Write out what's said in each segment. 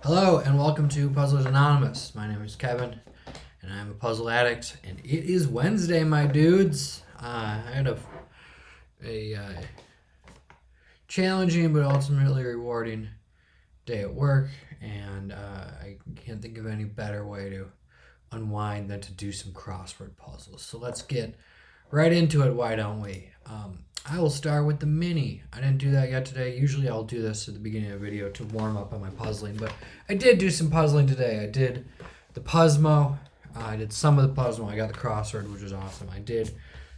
Hello and welcome to Puzzlers Anonymous. My name is Kevin and I'm a puzzle addict and it is Wednesday, my dudes. I had a challenging but ultimately rewarding day at work and I can't think of any better way to unwind than to do some crossword puzzles. So let's get right into it, why don't we? I will start with the mini. I didn't do that yet today. Usually I'll do this at the beginning of the video to warm up on my puzzling, but I did do some puzzling today. I did the Puzzmo. I did some of the Puzzmo. I got the crossword, which was awesome. I did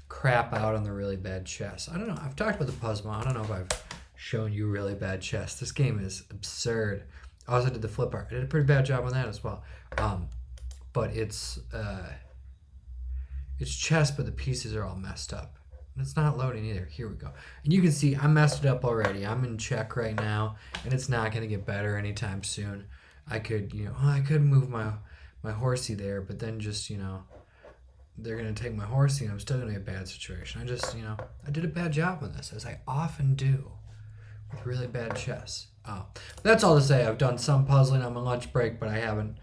crap out on the really bad chess. I don't know. I've talked about the Puzzmo. I don't know if I've shown you really bad chess. This game is absurd. I also did the flip art. I did a pretty bad job on that as well. But it's chess, but the pieces are all messed up. It's not loading either. Here we go. And you can see I messed it up already. I'm in check right now, and it's not going to get better anytime soon. I could, I could move my horsey there, but then just, they're going to take my horsey, and I'm still going to be in a bad situation. I did a bad job on this, as I often do with really bad chess. That's all to say. I've done some puzzling on my lunch break, but I haven't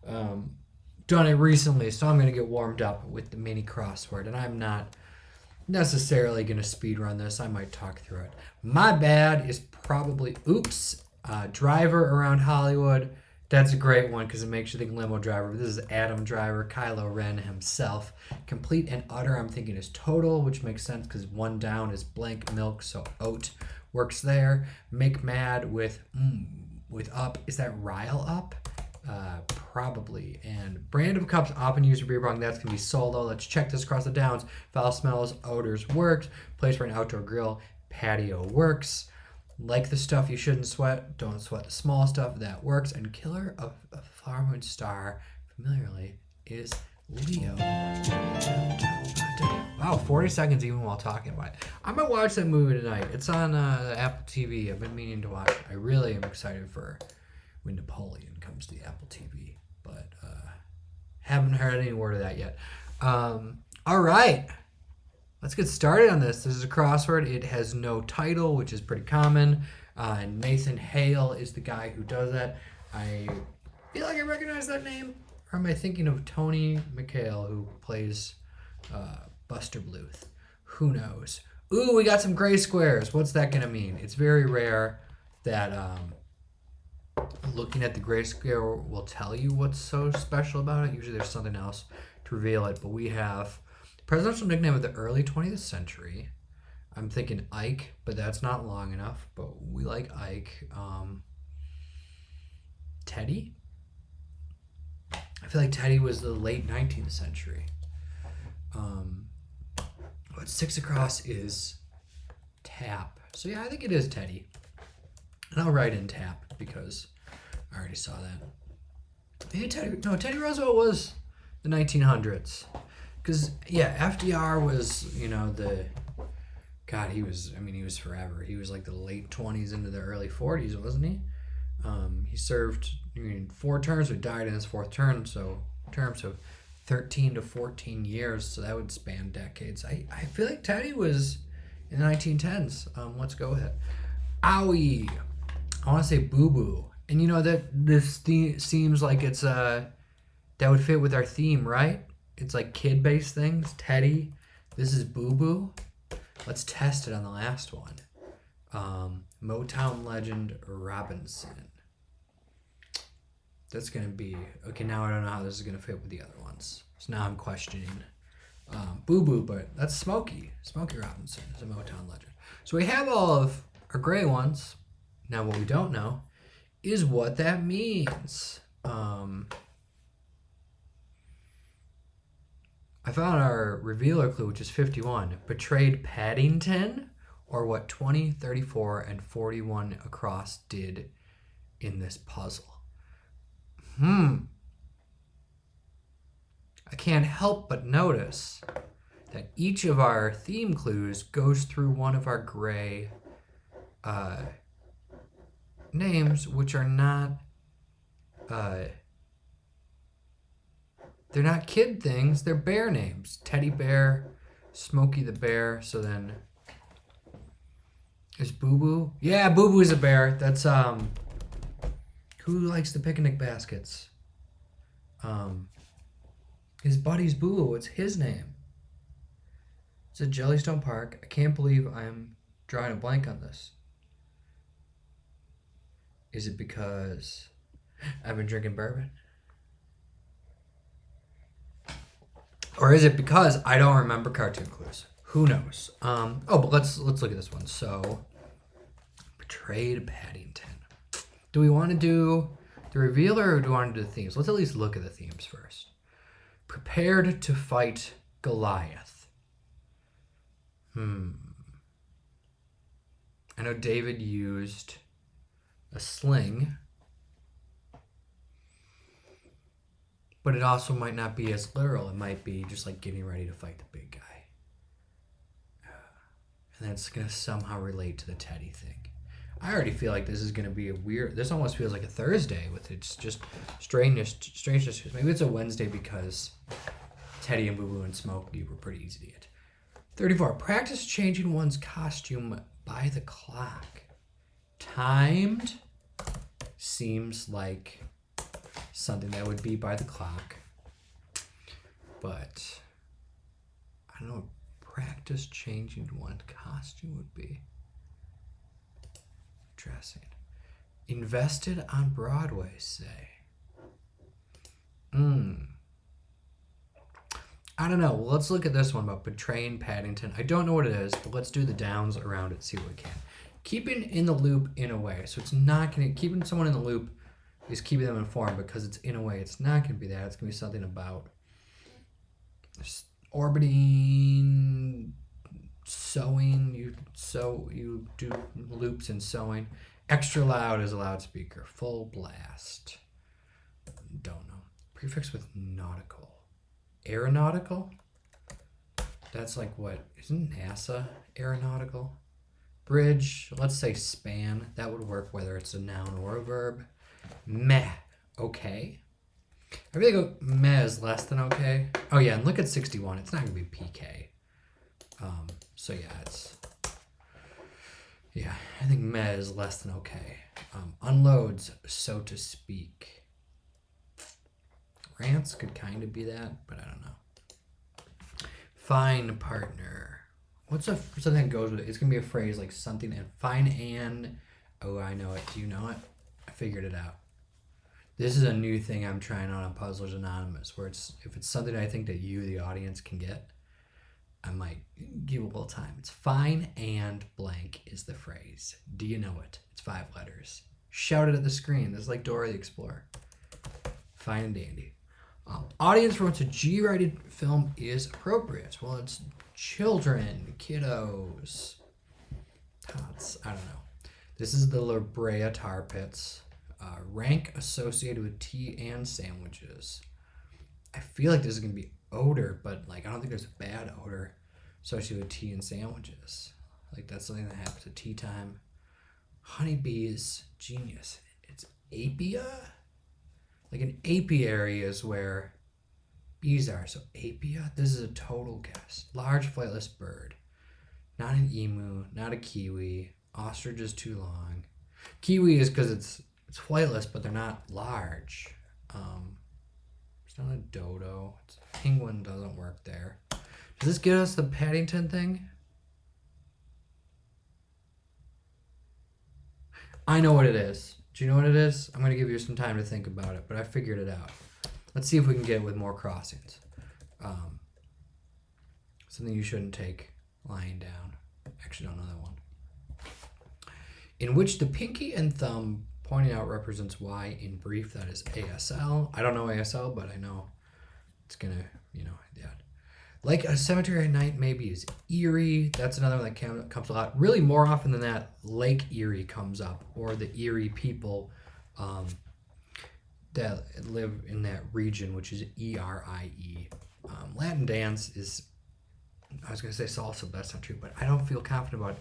done it recently, so I'm going to get warmed up with the mini crossword, and I'm not necessarily going to speed run this. I might talk through it. My bad is probably Driver Around Hollywood. That's a great one because it makes you think limo driver. This is Adam Driver, Kylo Ren himself. Complete and utter, I'm thinking, is total, which makes sense because one down is blank milk, so oat works there. Make mad with up. Is that rile up? Probably. And brand of cups often used for beer bong. That's going to be solo. Let's check this across the downs. Foul smells, odors works. Place for an outdoor grill. Patio works. Like the stuff you shouldn't sweat. Don't sweat the small stuff. That works. And killer of a Flower Moon star, familiarly, is Leo. Wow, 40 seconds even while talking about it. I might watch that movie tonight. It's on Apple TV. I've been meaning to watch it. I really am excited for when Napoleon comes to the Apple TV, but haven't heard any word of that yet. All right, let's get started on this. This is a crossword. It has no title, which is pretty common. Nathan Hale is the guy who does that. I feel like I recognize that name. Or am I thinking of Tony McHale, who plays Buster Bluth? Who knows? Ooh, we got some gray squares. What's that going to mean? It's very rare that looking at the grayscale will tell you what's so special about it. Usually there's something else to reveal it, but we have presidential nickname of the early 20th century. I'm thinking Ike, but that's not long enough, but we like Ike. Teddy? I feel like Teddy was the late 19th century. What 6 across is tap. So yeah, I think it is Teddy. And I'll write in tap because I already saw that. Maybe Teddy Roosevelt was the 1900s. Because, yeah, FDR was, he was forever. He was like the late 20s into the early 40s, wasn't he? He served 4 terms, but died in his 4th term, so 13 to 14 years, so that would span decades. I feel like Teddy was in the 1910s. Let's go ahead. Owie. I want to say boo-boo. And that this seems like it's that would fit with our theme, right? It's like kid-based things. Teddy. This is boo-boo. Let's test it on the last one. Motown legend Robinson. That's going to be... Okay, now I don't know how this is going to fit with the other ones. So now I'm questioning boo-boo, but that's Smokey. Smokey Robinson is a Motown legend. So we have all of our gray ones. Now what we don't know is what that means. I found our revealer clue, which is 51. Betrayed Paddington, or what 20, 34, and 41 across did in this puzzle. I can't help but notice that each of our theme clues goes through one of our gray names, which are not they're not kid things, they're bear names. Teddy Bear, Smokey the Bear. So then is Boo Boo? Yeah, Boo Boo is a bear. That's Who likes the picnic baskets? His buddy's Boo. What's his name? It's at Jellystone Park. I can't believe I'm drawing a blank on this. Is it because I've been drinking bourbon? Or is it because I don't remember cartoon clues? Who knows? But let's look at this one. So, Betrayed Paddington. Do we want to do the reveal or do we want to do the themes? Let's at least look at the themes first. Prepared to fight Goliath. I know David used a sling, but it also might not be as literal. It might be just like getting ready to fight the big guy. And that's going to somehow relate to the Teddy thing. I already feel like this is going to be this almost feels like a Thursday with its just strangeness. Maybe it's a Wednesday because Teddy and Boo Boo and Smokey were pretty easy to get. 34. Practice changing one's costume by the clock. Timed seems like something that would be by the clock. But I don't know what practice changing one's costume would be. Dressing. Invested on Broadway, say. I don't know. Let's look at this one about betraying Paddington. I don't know what it is, but let's do the downs around it, see what we can. Keeping in the loop in a way. So it's not going to... Keeping someone in the loop is keeping them informed because it's in a way. It's not going to be that. It's going to be something about orbiting, sewing. You do loops and sewing. Extra loud is a loudspeaker. Full blast. Don't know. Prefix with nautical. Aeronautical? That's like what? Isn't NASA aeronautical? Bridge. Let's say span. That would work whether it's a noun or a verb. Meh. Okay. I really go meh is less than okay. Oh yeah, and look at 61. It's not going to be PK. So yeah, I think meh is less than okay. Unloads, so to speak. Rants could kind of be that, but I don't know. Fine partner. What's something that goes with it? It's going to be a phrase like something and fine and... Oh, I know it. Do you know it? I figured it out. This is a new thing I'm trying out on Puzzlers Anonymous, where if it's something I think that you, the audience, can get, I might give a little time. It's fine and blank is the phrase. Do you know it? It's 5 letters. Shout it at the screen. This is like Dora the Explorer. Fine and dandy. Audience for what's a G-rated film is appropriate. Well, it's children, kiddos, tots. I don't know. This is the La Brea Tar Pits. Rank associated with tea and sandwiches. I feel like this is going to be odor, but like I don't think there's a bad odor associated with tea and sandwiches. Like that's something that happens at tea time. Honeybees, genius. It's apia? Like an apiary is where bees are. So apia, this is a total guess. Large flightless bird. Not an emu, not a kiwi. Ostrich is too long. Kiwi is because it's flightless, but they're not large. It's not a dodo. Penguin doesn't work there. Does this get us the Paddington thing? I know what it is. Do you know what it is? I'm going to give you some time to think about it, but I figured it out. Let's see if we can get it with more crossings. Something you shouldn't take lying down. Actually, don't know that one. In which the pinky and thumb pointing out represents Y in brief. That is ASL. I don't know ASL, but I know it's going to, yeah. Like a cemetery at night maybe is Erie. That's another one that comes a lot. Really, more often than that, Lake Erie comes up, or the Erie people that live in that region, which is ERIE. Latin dance is, I was going to say salsa, but that's not true. But I don't feel confident about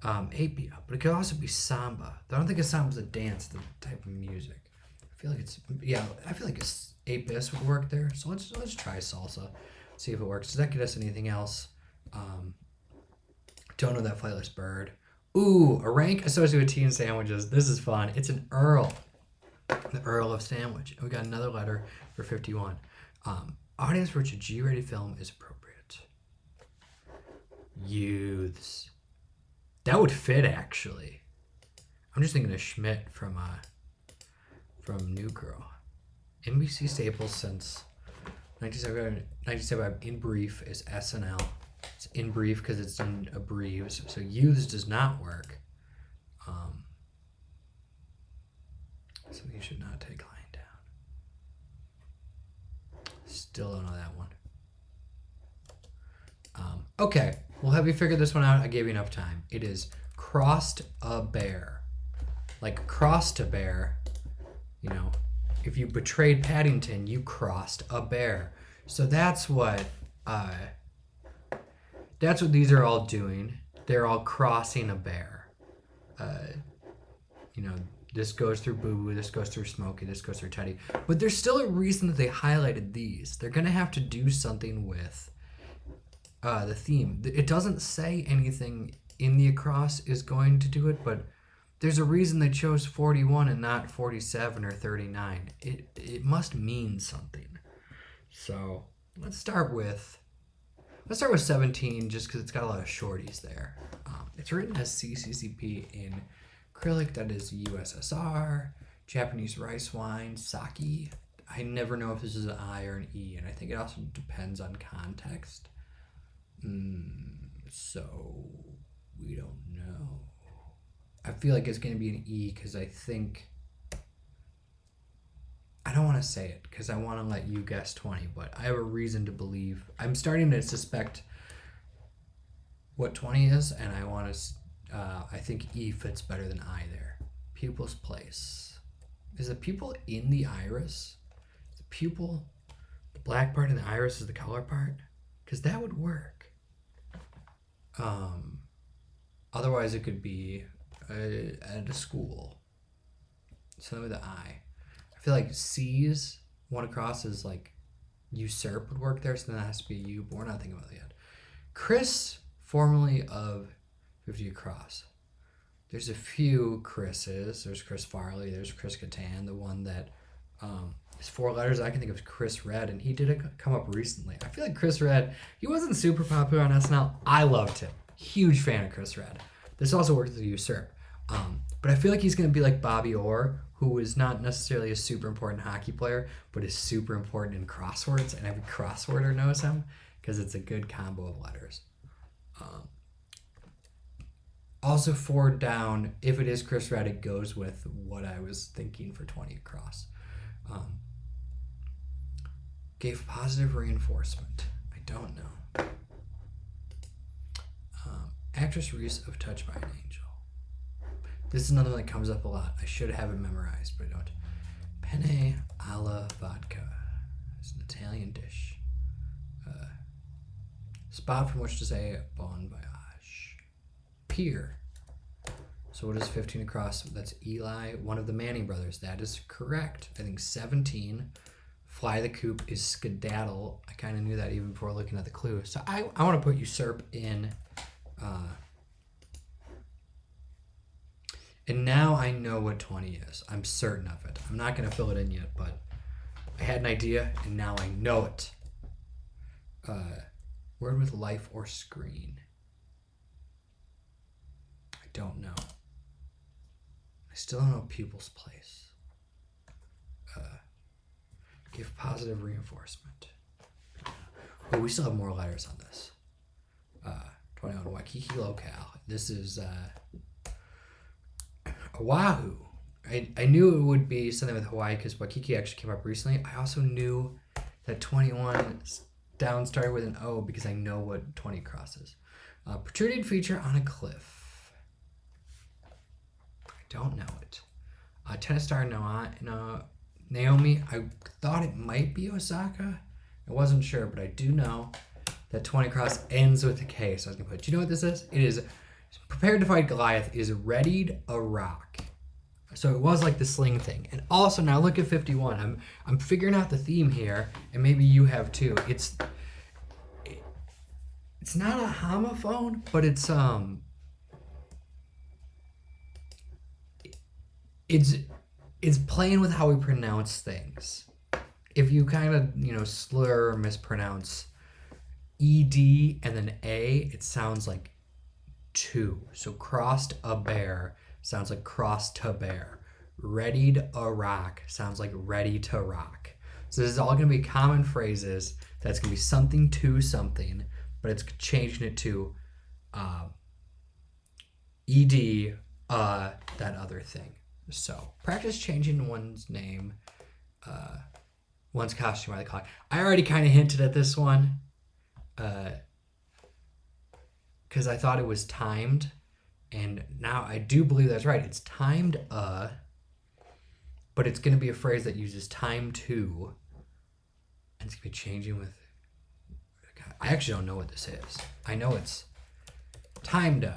apia. But it could also be samba. I don't think a samba is a dance, the type of music. I feel like it's apis would work there. So let's try salsa. See if it works. Does that get us anything else? Don't know that flightless bird. Ooh, a rank associated with tea and sandwiches. This is fun. It's an earl. The Earl of Sandwich. And we got another letter for 51. Audience for which a G-rated film is appropriate. Youths. That would fit, actually. I'm just thinking of Schmidt from New Girl. NBC staples since 1975. In Brief is SNL. It's In Brief because it's in abbreves. So Youths does not work. So you should not take lying down. Still don't know that one. Okay, well, have you figured this one out? I gave you enough time. It is crossed a bear. Like crossed a bear, you know, if you betrayed Paddington, you crossed a bear. So that's what these are all doing. They're all crossing a bear. You know, this goes through Boo Boo, this goes through Smokey, this goes through Teddy. But there's still a reason that they highlighted these. They're going to have to do something with the theme. It doesn't say anything in the across is going to do it, but there's a reason they chose 41 and not 47 or 39. It must mean something. So let's start with 17 just because it's got a lot of shorties there. It's written as CCCP in acrylic, that is USSR, Japanese rice wine, sake. I never know if this is an I or an E, and I think it also depends on context. So we don't know. I feel like it's going to be an E because I don't want to say it because I want to let you guess 20, but I have a reason to believe. I'm starting to suspect what 20 is, and I think E fits better than I there. Pupil's place. Is the pupil in the iris? Is the pupil the black part and the iris is the color part? Because that would work. Otherwise, it could be at a school. Something with the I. I feel like C's one across is like usurp would work there, so then that has to be a U, but we're not thinking about that yet. Chris, formerly of 50 across. There's a few Chris's. There's Chris Farley. There's Chris Kattan, the one that is 4 letters. I can think of Chris Red, and he did come up recently. I feel like Chris Red, he wasn't super popular on SNL. I loved him. Huge fan of Chris Red. This also worked with usurp. But I feel like he's going to be like Bobby Orr, who is not necessarily a super important hockey player, but is super important in crosswords, and every crossworder knows him because it's a good combo of letters. Also, 4 down, if it is Chris Red, it goes with what I was thinking for 20 across. Gave positive reinforcement. I don't know. Actress Reese of Touched by an Angel. This is another one that comes up a lot. I should have it memorized, but I don't. Penne alla vodka. It's an Italian dish. Spot from which to say bon voyage. Pier. So what is 15 across? That's Eli, one of the Manning brothers. That is correct. I think 17. Fly the Coop is skedaddle. I kind of knew that even before looking at the clue. So I want to put usurp in. And now I know what 20 is. I'm certain of it. I'm not going to fill it in yet, but I had an idea, and now I know it. Word with life or screen. I don't know. I still don't know pupil's place. Give positive reinforcement. Oh, we still have more letters on this. 21 Waikiki locale. This is Oahu. I knew it would be something with Hawaii because Waikiki actually came up recently. I also knew that 21 down started with an O because I know what 20 crosses. Protruding feature on a cliff. I don't know it. Tennis star Naomi. I thought it might be Osaka. I wasn't sure, but I do know that 20 cross ends with a K. So I was going to put, do you know what this is? It is prepared to fight Goliath is readied a rock. So it was like the sling thing. And also now look at 51. I'm figuring out the theme here, and maybe you have too. It's not a homophone, but it's it's playing with how we pronounce things. If you kind of, slur or mispronounce ED and then A, it sounds like two. So crossed a bear sounds like crossed to bear. Readied a rock sounds like ready to rock. So this is all going to be common phrases. That's going to be something to something, but it's changing it to ED, that other thing. So practice changing one's name, one's costume by the clock. I already kind of hinted at this one because I thought it was timed, and now I do believe that's right. It's timed but it's going to be a phrase that uses time to, and it's going to be changing with, I actually don't know what this is. I know it's timed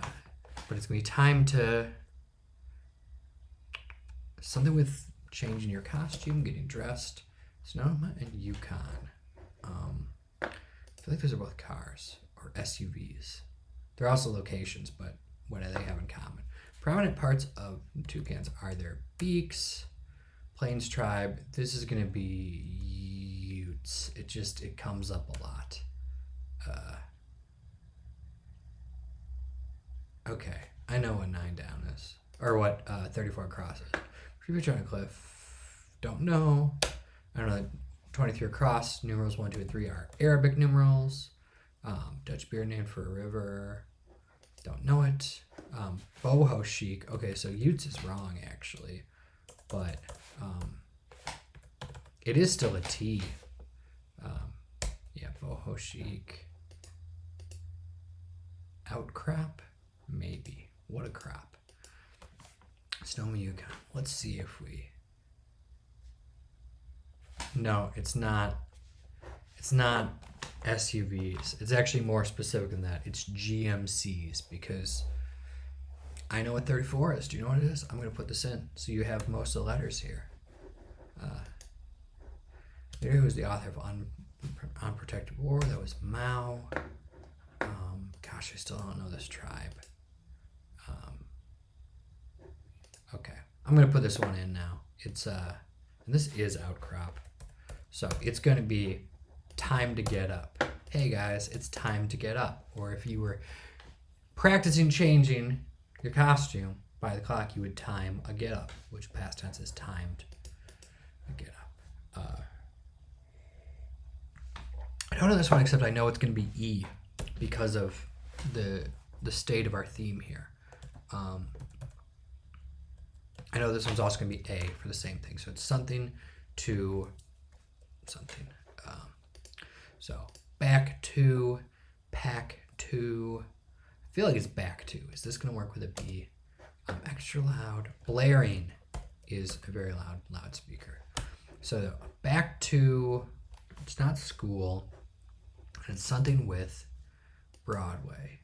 but it's going to be time to something with changing your costume, getting dressed. Sonoma and Yukon. I feel like those are both cars or SUVs. They're also locations, but what do they have in common? Prominent parts of toucans are their beaks. Plains tribe. This is going to be Utes. It comes up a lot. Okay, I know what 9 down is, or what 34 across is. Prefix on a cliff. Don't know. I don't know. 23 across. Numerals 1, 2, and 3 are Arabic numerals. Dutch beer named for a river. Don't know it. Boho chic. Okay, so Utes is wrong actually, but it is still a T. Yeah, boho chic. Outcrop, maybe. What a crop. Sonoma, Yukon. Let's see if we. No, it's not. It's not SUVs. It's actually more specific than that. It's GMCs because I know what 34 is. Do you know what it is? I'm going to put this in so you have most of the letters here. Who was the author of Unprotected War? That was Mao. Gosh, I still don't know this tribe. Okay, I'm going to put this one in now. It's and this is Outcrop. So it's going to be time to get up. Hey guys, it's time to get up. Or if you were practicing changing your costume by the clock, you would time a get up, which past tense is timed a get up. I don't know this one except I know it's going to be E because of the state of our theme here. I know this one's also going to be A for the same thing. So it's something to something. So back to, pack to. I feel like it's back to. Is this going to work with a B? Extra loud. Blaring is a very loud loudspeaker. So back to, it's not school. And it's something with Broadway.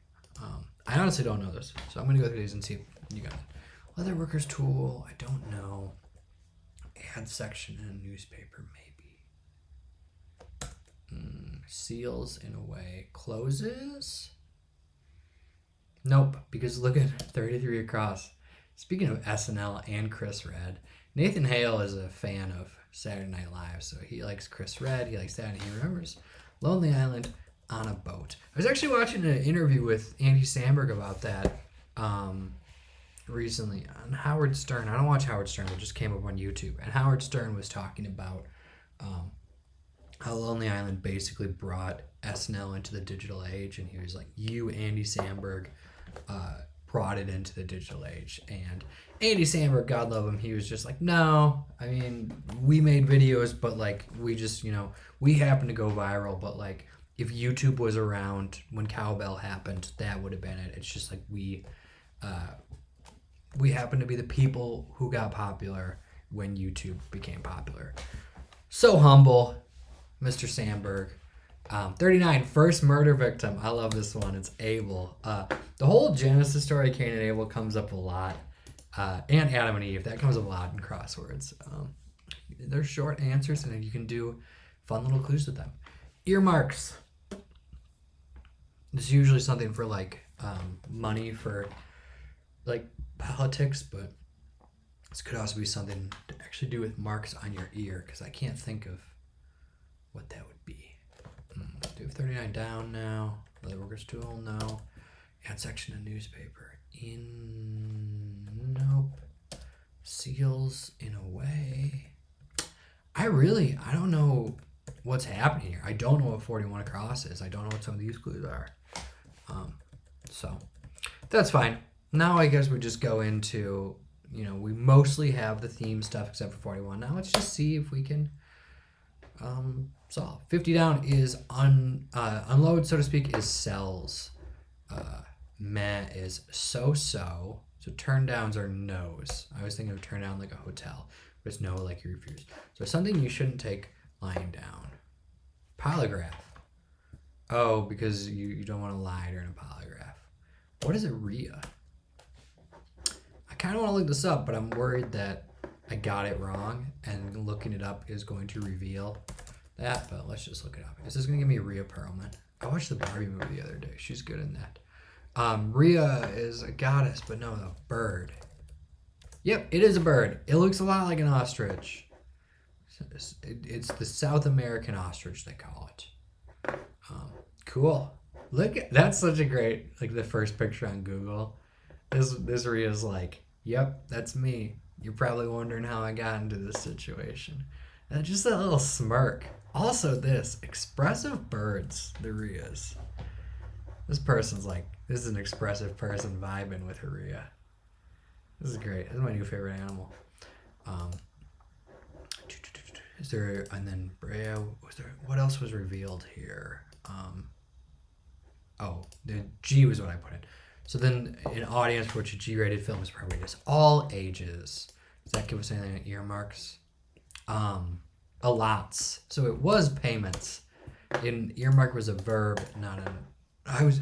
I honestly don't know this. So I'm going to go through these and see if you got it. Leather worker's tool. I don't know. Ad section in a newspaper, maybe. Seals in a way. Closes? Nope, because look at 33 across. Speaking of SNL and Chris Redd, Nathan Hale is a fan of Saturday Night Live, so he likes Chris Redd, he likes that, and he remembers Lonely Island on a boat. I was actually watching an interview with Andy Samberg about that recently on Howard Stern. I don't watch Howard Stern, it just came up on YouTube. And Howard Stern was talking about how Lonely Island basically brought SNL into the digital age, and he was like, you, Andy Samberg, brought it into the digital age. And Andy Samberg, God love him, he was just like, no, I mean, we made videos, but like, we just, we happened to go viral, but like, if YouTube was around when Cowbell happened, that would have been it. It's just like we happen to be the people who got popular when YouTube became popular. So humble, Mr. Samberg. 39, first murder victim. I love this one. It's Abel. The whole Genesis story, Cain and Abel, comes up a lot. And Adam and Eve, that comes up a lot in crosswords. They're short answers, and you can do fun little clues with them. Earmarks. It's usually something for like money for like politics, but This could also be something to actually do with marks on your ear, because I can't think of what that would be. Do 39 down now. Leather workers tool, no. Ad section of newspaper. Nope. Seals in a way. I don't know what's happening here. I don't know what 41 across is. I don't know what some of these clues are. So that's fine. Now I guess we just go into, we mostly have the theme stuff except for 41. Now let's just see if we can solve. 50 down is unload, so to speak, is sells. Meh is so. So turn downs are no's. I was thinking of turn down like a hotel, but it's no like you refuse. So something you shouldn't take lying down. Polygraph. Oh, because you don't want to lie during a polygraph. What is a RIA? I kind of want to look this up, but I'm worried that I got it wrong, and looking it up is going to reveal that, but let's just look it up. Is this going to give me Rhea Perlman? I watched the Barbie movie the other day. She's good in that. Rhea is a goddess, but no, a bird. Yep, it is a bird. It looks a lot like an ostrich. It's the South American ostrich, they call it. Cool. That's such a great, like the first picture on Google. This Rhea's like, yep, that's me. You're probably wondering how I got into this situation. And just that little smirk. Also this, expressive birds, the Rheas. This person's like, this is an expressive person vibing with her Rhea. This is great. This is my new favorite animal. Is there, and then Brea, what else was revealed here? The G was what I put in. So then an audience for which a G-rated film is probably just all ages. Does that give us anything like earmarks? Allots. So it was payments. Earmark was a verb, not an. I was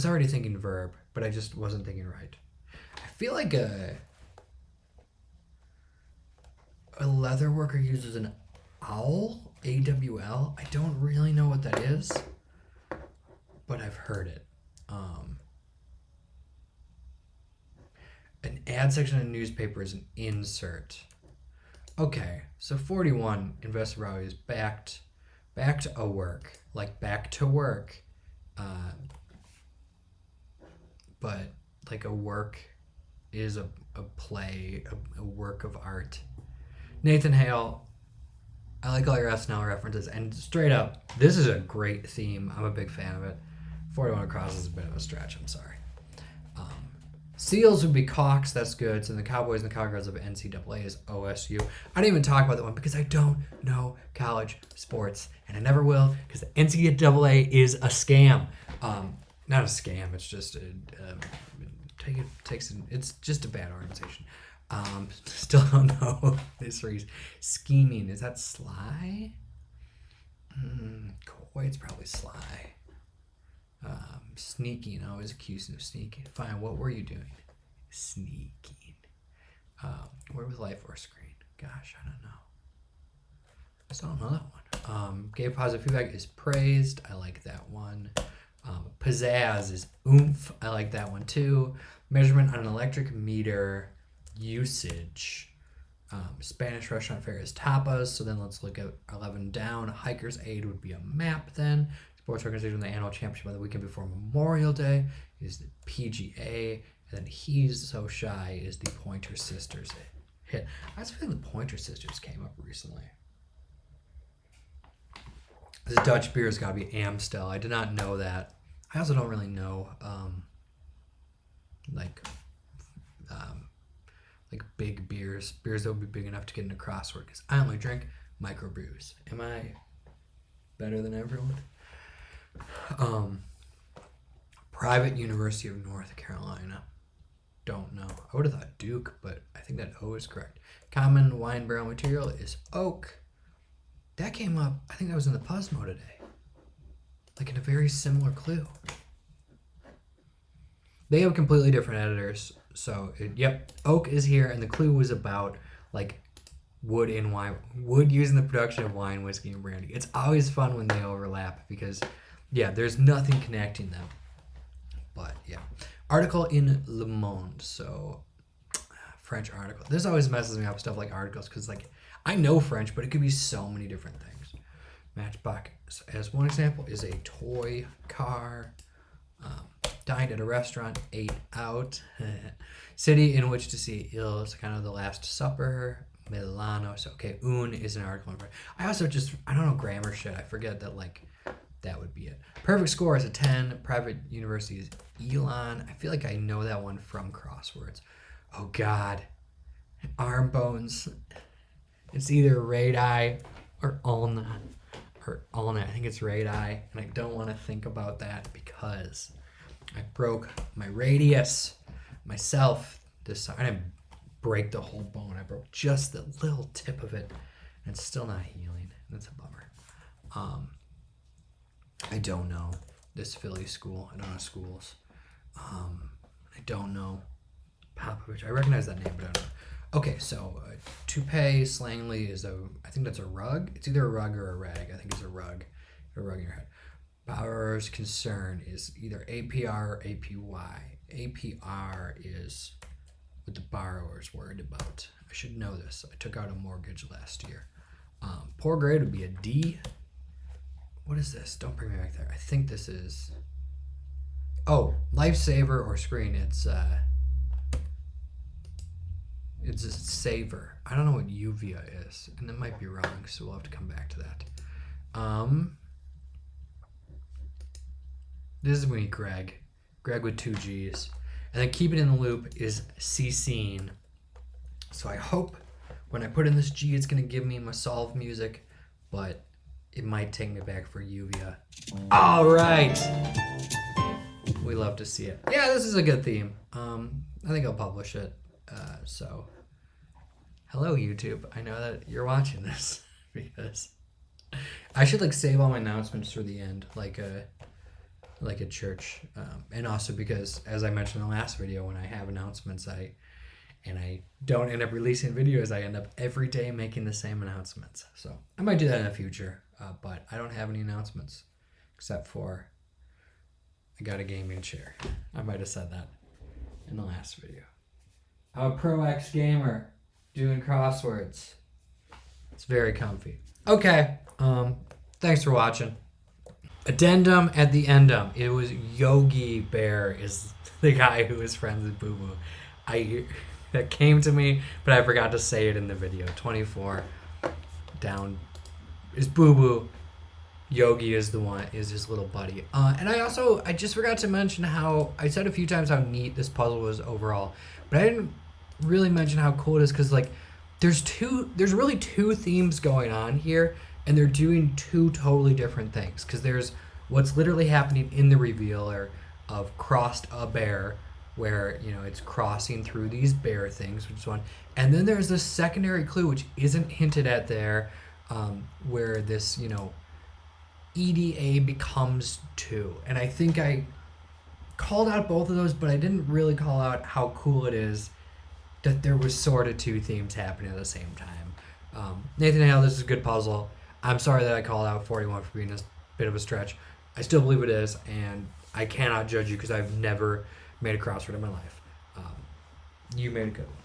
already thinking verb, but I just wasn't thinking right. I feel like a leather worker uses an owl, AWL. I don't really know what that is, but I've heard it. An ad section in a newspaper is an insert. Okay, so 41, investor value is backed a work, like back to work. But like a work is a play, a work of art. Nathan Hale, I like all your SNL references, and straight up, this is a great theme. I'm a big fan of it. 41 across is a bit of a stretch, I'm sorry. Seals would be Cox, that's good. So the Cowboys and the Cowgirls of NCAA is OSU. I didn't even talk about that one because I don't know college sports, and I never will, because the NCAA is a scam. Not a scam, it's just it's just a bad organization. Still don't know this phrase. Scheming, is that sly? Coy, it's probably sly. Sneaking, always accused of sneaking. Fine, what were you doing? Sneaking. Where was life or screen? Gosh, I don't know. I still don't know that one. Gave positive feedback is praised. I like that one. Pizzazz is oomph. I like that one too. Measurement on an electric meter. Usage. Spanish restaurant fare is tapas. So then let's look at 11 down. Hiker's aid would be a map then. Sports organization, the annual championship on the weekend before Memorial Day is the PGA. And then He's So Shy is the Pointer Sisters hit. I was feeling the Pointer Sisters came up recently. This Dutch beer has got to be Amstel. I did not know that. I also don't really know like big beers that would be big enough to get into crossword, because I only drink microbrews. Am I better than everyone? Private University of North Carolina. Don't know. I would have thought Duke, but I think that O is correct. Common wine barrel material is oak. That came up, I think that was in the Puzzmo today. Like in a very similar clue. They have completely different editors. So, oak is here, and the clue was about like wood in wine, wood used in the production of wine, whiskey, and brandy. It's always fun when they overlap because, there's nothing connecting them. But Article in Le Monde. So French article. This always messes me up, stuff like articles, because like I know French, but it could be so many different things. Matchbox, as one example, is a toy car. Dined at a restaurant, ate out. City in which to see Il is kind of the Last Supper. Milano. So okay, un is an article in French. I also I don't know grammar shit. I forget that like that would be it. Perfect score is a 10. Private university is Elon. I feel like I know that one from crosswords. Oh God, arm bones. It's either radii or ulna. I think it's radii, and I don't want to think about that because I broke my radius myself this time. I didn't break the whole bone. I broke just the little tip of it, and it's still not healing. That's a bummer. I don't know this Philly school. I don't know schools. I don't know Popovich. I recognize that name, but I don't know. Okay, so toupee slangly is I think that's a rug. It's either a rug or a rag. I think it's a rug in your head. Borrower's concern is either APR or APY. APR is what the borrower's worried about. I should know this. I took out a mortgage last year. Poor grade would be a D. What is this? Don't bring me back there. I think this is... Oh, lifesaver or screen. It's a saver. I don't know what Uvia is, and it might be wrong, so we'll have to come back to that. This is me, Greg with 2 G's. And then keep it in the loop is CCing. So I hope when I put in this G, it's going to give me my solve music, but it might take me back for Uvia. All right. We love to see it. Yeah, this is a good theme. I think I'll publish it. So, hello YouTube. I know that you're watching this because I should like save all my announcements for the end, like a church, and also because, as I mentioned in the last video, when I have announcements, I don't end up releasing videos. I end up every day making the same announcements. So I might do that in the future, but I don't have any announcements except for I got a gaming chair. I might have said that in the last video. I'm a Pro X gamer doing crosswords. It's very comfy. Okay, thanks for watching. Addendum at the endum. It was Yogi Bear is the guy who is friends with Boo Boo. That came to me, but I forgot to say it in the video. 24 down is Boo Boo. Yogi is his little buddy. And I just forgot to mention how I said a few times how neat this puzzle was overall, but I didn't really mention how cool it is because like there's really two themes going on here, and they're doing two totally different things. Because there's what's literally happening in the revealer of crossed a bear, where it's crossing through these bear things, which is one, and then there's this secondary clue which isn't hinted at there, where this EDA becomes 2, and I think I called out both of those, but I didn't really call out how cool it is that there was sort of 2 themes happening at the same time. Nathan Hale, this is a good puzzle. I'm sorry that I called out 41 for being a bit of a stretch. I still believe it is, and I cannot judge you because I've never made a crossword in my life. You made a good one.